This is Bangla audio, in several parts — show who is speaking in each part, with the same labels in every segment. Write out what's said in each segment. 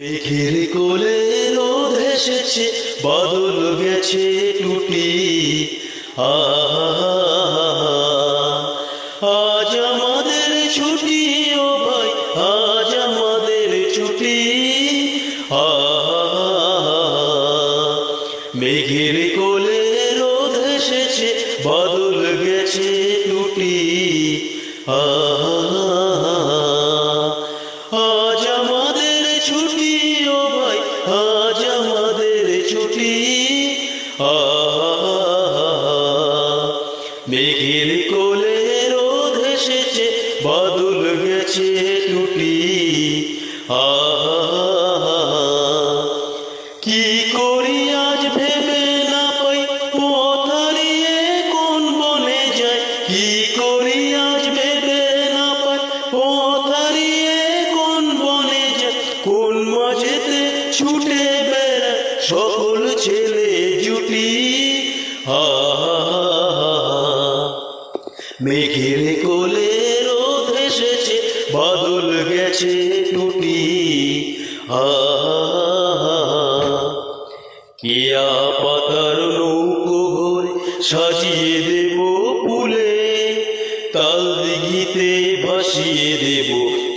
Speaker 1: মেঘের কোলে রোদ এসেছে, বাদল গেছে টুটি। আজ আমাদের ছুটি ও ভাই, আজ আমাদের ছুটি। মেঘের কোলে রোদ এসেছে, বাদল গেছে টুটি। আজ আমাদের ছুটি ও ভাই, আজ আমাদের ছুটি। মেঘের কোলে রোদ এসেছে, বাদল গেছে টুটি। কি করি আজ ভেবে না পাই, পথ হারিয়ে কোন বনে যাই। কি করি আজ ভেবে না পাই, পথ হারিয়ে কোন বনে যাই। কোন মাঝেতে ছুটে বেড়ায় সকল ছেলে জুটি। মেঘের কোলে রোদ এসেছে, বাদল গেছে টুটি। কেয়া পাতার নৌকো ঘরে সাজিয়ে দেব ফুলে, তাল দিঘিতে ভাসিয়ে দেব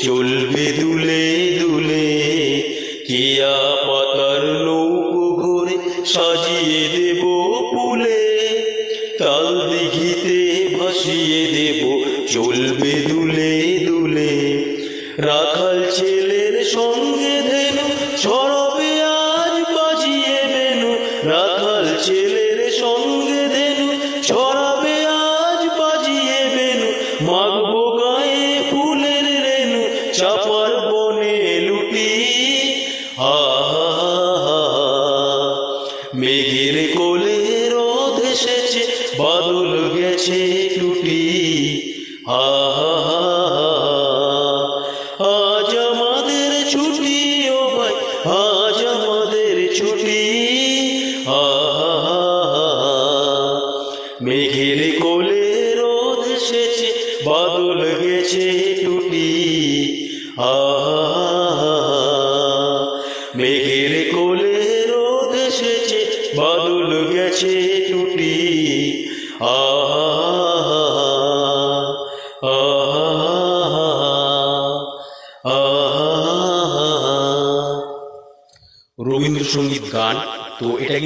Speaker 1: চলবে দুলে দুলে। কেয়া পাতার নৌকো ঘরে সাজিয়ে দেব ফুলে, তাল দিঘিতে ভাসিয়ে দেব চলবে দুলে দুলে। রাখাল ছেলের সঙ্গে ধেনু ছড়াবে আজ বাজিয়ে বেনু। রাখাল ছেলের সঙ্গে ধেনু ছড়াবে আজ বাজিয়ে বেনু। মাগবো গায়ে ফুলের রেণু, চাপার বনে লুটি। মেঘের কোলে রোদ এসেছে, বাদল গেছে টুটি। আজ আমাদের ছুটি ও ভাই, আজ আমাদের ছুটি। মেঘের কোলে রোদ এসেছে, বাদল গেছে টুটি। মেঘের কোলে রোদ এসেছে, বাদল গেছে টুটি।
Speaker 2: রবীন্দ্রসঙ্গীত গান তো এটা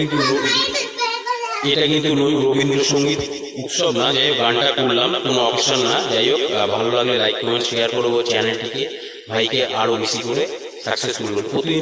Speaker 2: কিন্তু রবীন্দ্রসঙ্গীত উৎসব না, যাই হোক গানটা করলাম, কোনো অপশন না। যাই হোক ভালো লাগলে লাইক কমেন্ট শেয়ার করবো চ্যানেলটিকে, ভাইকে আরো বেশি করে সাকসেস করবো। প্রতিদিন